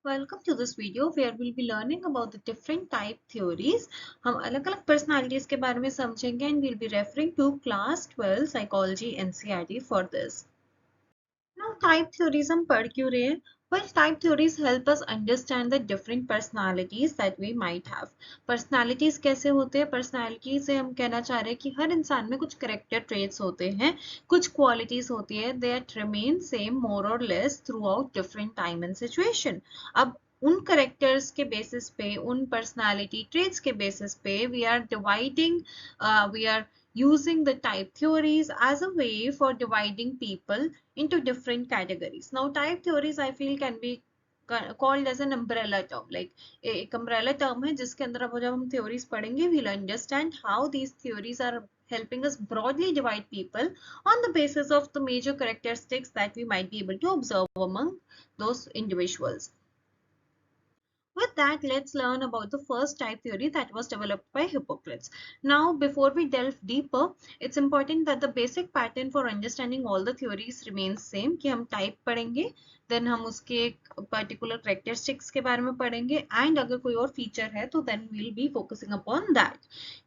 Welcome to this video where we'll be learning about the different type theories. हम अलग-अलग personalities के बारे में समझेंगे and we'll be referring to class 12 psychology NCERT for this. Now type theories हम पढ़ क्यों रहे हैं? Well, type theories help us understand the different personalities that we might have. Personalities कैसे होते हैं? Personality से हम कहना चाह रहे हैं कि हर इंसान में कुछ character traits होते हैं, कुछ qualities होती है that remain same more or less throughout different time and situation. अब उन करेक्टर्स के बेसिस पे, उन पर्सनालिटी ट्रेट्स के बेसिस पे we are dividing, we are using the type theories as a way for dividing people into different categories. Now type theories I feel can be called as an umbrella term, like एक umbrella term है जिसके अंदर अब जब हम theories पढ़ेंगे we'll understand how these theories are helping us broadly divide people on the basis of the major characteristics that we might be able to observe among those individuals. With that, let's learn about the first type theory that was developed by Hippocrates. Now, before we delve deeper, it's important that the basic pattern for understanding all the theories remains same कि हम type पढ़ेंगे, then हम उसके particular characteristics के बारे में पढ़ेंगे and अगर कोई और feature है तो then we'll be focusing upon that.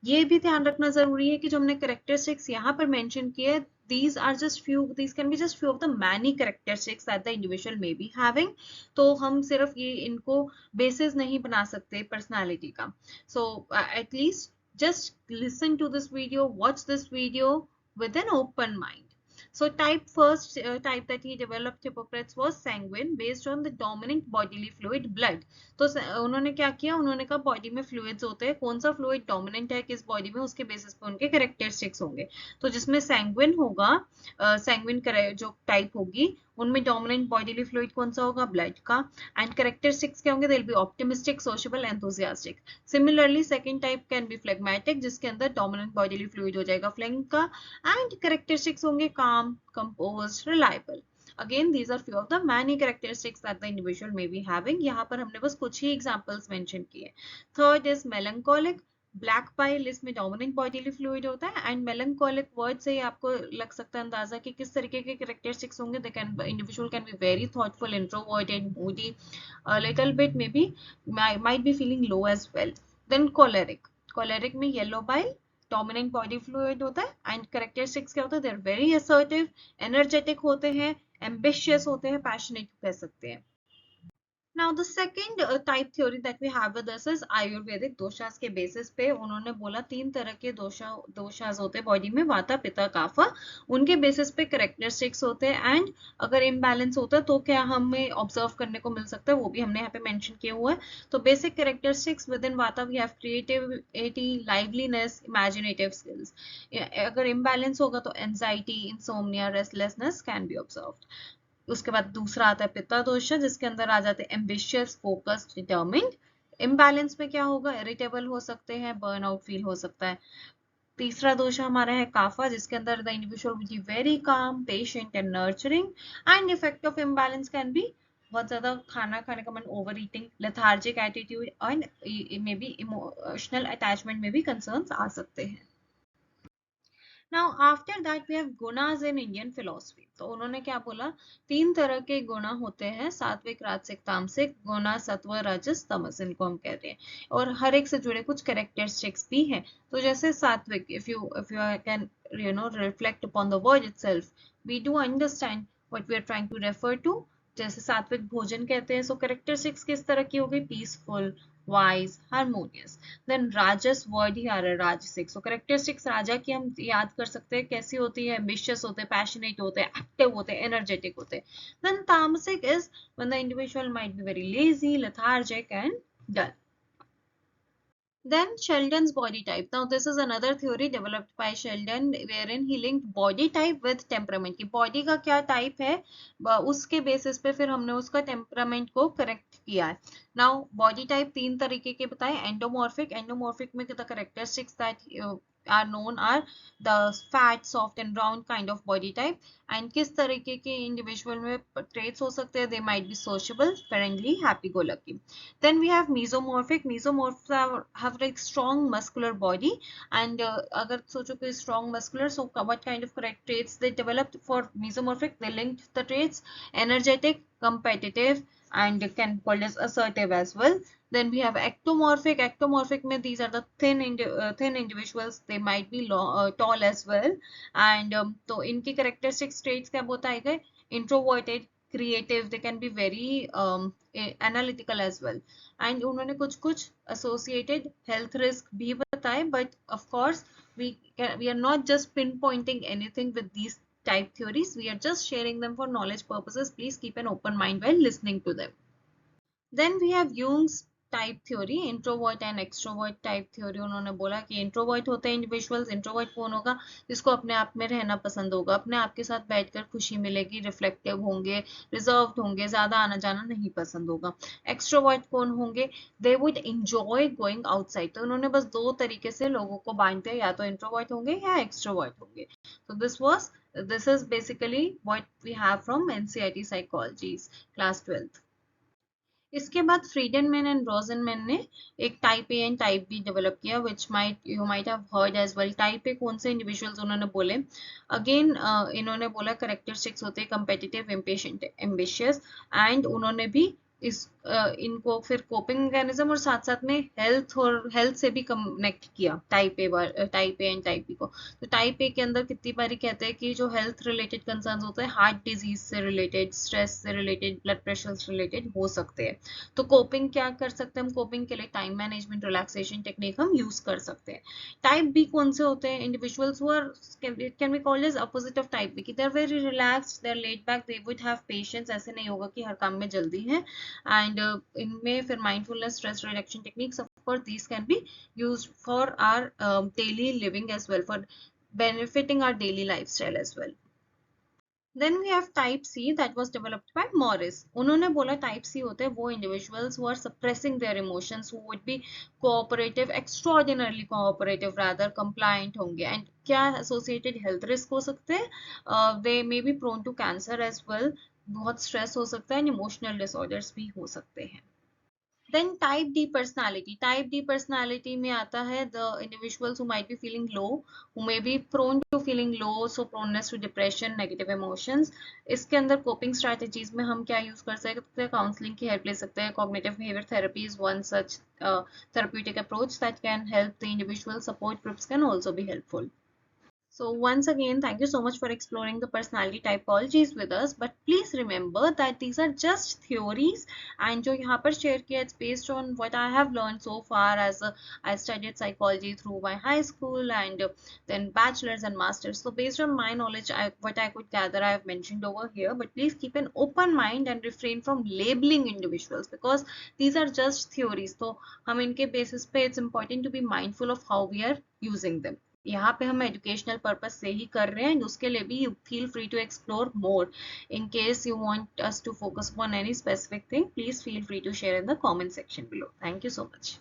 ये भी ध्यान रखना जरूरी है कि जो हमने characteristics यहाँ पर mention किए these can be just few of the many characteristics that the individual may be having. तो हम सिर्फ ये इनको basis नहीं बना सकते personality का. So at least just listen to this video, watch this video with an open mind. So first type that he developed Hippocrates was sanguine based on the dominant bodily fluid blood. तो उन्होंने क्या किया, उन्होंने कहा body में fluids होते हैं, कौन सा फ्लूइड डोमिनेंट है किस बॉडी में उसके बेसिस पे उनके कैरेक्टरिस्टिक्स होंगे. तो जिसमें सैंग्विन होगा, सैंग्विन जो टाइप होगी उनमें डोमिनेंट बॉडीली फ्लूइड कौन सा होगा, ब्लड का. एंड कैरेक्टरिस्टिक्स क्या होंगे, they will be optimistic, social, enthusiastic. Similarly second type can be phlegmatic जिसके अंदर डोमिनेंट बॉडीली फ्लूइड हो जाएगा फ्लेम का एंड कैरेक्टरिस्टिक्स होंगे काम, composed, reliable. Again, these are few of the many characteristics that the individual may be having. यहाँ पर हमने बस कुछ ही examples mention किए. Third is melancholic. Black pile, इसमें डोमिनेंट बॉडीली फ्लूइड होता है एंड मेलंकोलिक वर्ड से ही आपको लग सकता है अंदाजा कि किस तरीके के कैरेक्टरिस्टिक्स होंगे. They can individual can be very thoughtful, introverted, moody, little bit may be might be feeling low as well. Then choleric में yellow bile, dominant body fluid होता है एंड कैरेक्टरिस्टिक्स क्या होता है, they are very assertive, energetic होते हैं, ambitious होते हैं, पैशनेट कह सकते हैं. Now the second type theory that we have with us is Ayurvedic दोषास के बेसिस पे उन्होंने बोला तीन तरह के दोषास होते हैं बॉडी में, वाता, पित्ता, काफा. उनके बेसिस पे कैरेक्टरिस्टिक्स होते हैं एंड अगर इम्बैलेंस होता है तो क्या हमें ऑब्जर्व करने को मिल सकता है, वो भी हमने यहाँ पे मेंशन किया हुआ है. तो basic characteristics within vata we have creativity, liveliness, imaginative skills. अगर इम्बैलेंस होगा तो anxiety, insomnia, restlessness can be observed. उसके बाद दूसरा आता है पित्ता दोष जिसके अंदर आ जाते हैं एम्बिशियस, फोकस्ड, डिटर्मिन्ड. इम्बैलेंस में क्या होगा, इरिटेबल हो सकते हैं, बर्नआउट फील हो सकता है. तीसरा दोष हमारा है काफा जिसके अंदर the individual will be very calm, patient and nurturing. And effect of imbalance can be बहुत ज्यादा खाना खाने का मन, over eating, lethargic attitude and may be emotional attachment में भी कंसर्न्स आ सकते हैं. Now after that we have gunas in Indian philosophy. तो उन्होंने क्या बोला, तीन तरह के गुण होते हैं, सात्विक, राजसिक, तामसिक. गुना, सत्व, रजस, तमस इनको हम कहते हैं और हर एक से जुड़े कुछ कैरेक्टरिस्टिक्स भी हैं. तो जैसे सात्विक, if you can reflect upon the word itself, we do understand what we are trying to refer to. जैसे सात्विक भोजन कहते हैं, सो कैरेक्टरिस्टिक्स किस तरह की होगी, पीसफुल, वाइज, हार्मोनियस. देन राजस वर्ड ही आ रहा है, राजसिक. सो कैरेक्टरिस्टिक्स राजा की हम याद कर सकते हैं कैसी होती है, एम्बिशियस होते हैं, पैशनेट होते हैं, एक्टिव होते हैं, एनर्जेटिक होते हैं. Then tamasic is when the individual might be very lazy, lethargic and dull. Then Sheldon's body type. Now this is another theory developed by Sheldon wherein he linked body type with temperament. कि body का क्या type है उसके basis पे फिर हमने उसका temperament को correct किया है. Now body type तीन तरीके के बताए, endomorphic. Endomorphic में the characteristics that are known are the fat, soft and round kind of body type. And किस तरीके के individual में traits हो सकते हैं, they might be sociable, friendly, happy go lucky. Then we have mesomorphic. Mesomorphs have like strong muscular body and अगर सोचो कि strong muscular, so what kind of correct traits they developed for mesomorphic, they linked the traits energetic, competitive, and can be called as assertive as well. Then we have ectomorphic. Ectomorphic में these are the thin individuals. They might be tall as well. And तो इनकी characteristic traits क्या बताए गए? Introverted, creative. They can be very analytical as well. And उन्होंने कुछ कुछ associated health risk भी बताए. But of course we are not just pinpointing anything with these type theories. We are just sharing them for knowledge purposes. Please keep an open mind while listening to them. Then we have Jung's type theory, introvert and extrovert type theory. उन्होंने बोला कि introvert होते हैं individuals. Introvert कौन होगा? जिसको अपने आप में रहना पसंद होगा, अपने आप के साथ बैठकर खुशी मिलेगी, रिफ्लेक्टिव होंगे, रिजर्व्ड होंगे, ज्यादा आना जाना नहीं पसंद होगा. एक्सट्रोवर्ट कौन होंगे? They would enjoy going outside. तो उन्होंने बस दो तरीके से लोगों को बांटते हैं, या तो इंट्रोवर्ट होंगे या एक्सट्रोवर्ट होंगे. So this is basically what we have from NCERT Psychology class 12th. इसके बाद फ्रीडनमैन एंड रोजनमैन ने एक type A and type B develop किया, which you might have heard as well. Type A कौन से इंडिविजुअल्स उन्होंने बोले? अगेन इन्होंने बोला करेक्टरिस्टिक्स होते हैं कम्पिटिटिव, इम्पेशेंट, एम्बिशियस. एंड उन्होंने भी इनको फिर कोपिंग मैकेनिज्म और साथ साथ में हेल्थ से भी कनेक्ट किया type A and type B को. तो टाइप ए के अंदर कितनी बारी कहते हैं कि जो हेल्थ रिलेटेड कंसर्न्स होते हैं, हार्ट डिजीज से रिलेटेड, स्ट्रेस से रिलेटेड, ब्लड प्रेशर से रिलेटेड हो सकते हैं. तो कोपिंग क्या कर सकते हैं हम? कोपिंग के लिए टाइम मैनेजमेंट, रिलैक्सेशन टेक्निक हम यूज कर सकते हैं. टाइप बी कौन से होते हैं? Individuals who are can be called as opposite of type B, कि they are very relaxed, they are laid back, they would have patience. ऐसे नहीं होगा कि हर काम में जल्दी है. And इनमें फिर mindfulness, stress reduction techniques, of course these can be used for our daily living as well, for benefiting our daily lifestyle as well. Then we have type C that was developed by Morris. उन्होंने बोला type C होते हैं वो individuals who are suppressing their emotions, who would be cooperative, extraordinarily cooperative rather, compliant होंगे. And क्या associated health risk हो सकते हैं? They may be prone to cancer as well. बहुत स्ट्रेस हो सकता है, इमोशनल डिसऑर्डर्स भी हो सकते हैं. Then type D personality. Type D personality में आता है the individuals who might be feeling low, who may be prone to feeling low, so proneness to depression, negative emotions. इसके अंदर कोपिंग स्ट्रेटजीज में हम क्या यूज कर सकते हैं? काउंसलिंग की हेल्प ले सकते हैं. Cognitive behaviour therapy is one such therapeutic approach that can help. The individual support groups can also be helpful. So once again, thank you so much for exploring the personality typologies with us. But please remember that these are just theories, and जो यहाँ पर share किया, it's based on what I have learned so far as I studied psychology through my high school and then bachelor's and master's. So based on my knowledge, what I could gather, I have mentioned over here. But please keep an open mind and refrain from labeling individuals, because these are just theories. So हम इनके basis पे it's important to be mindful of how we are using them. यहाँ पे हम educational purpose से ही कर रहे हैं, उसके लिए भी you feel free to explore more. In case you want us to focus on any specific thing, please feel free to share in the comment section below. Thank you so much.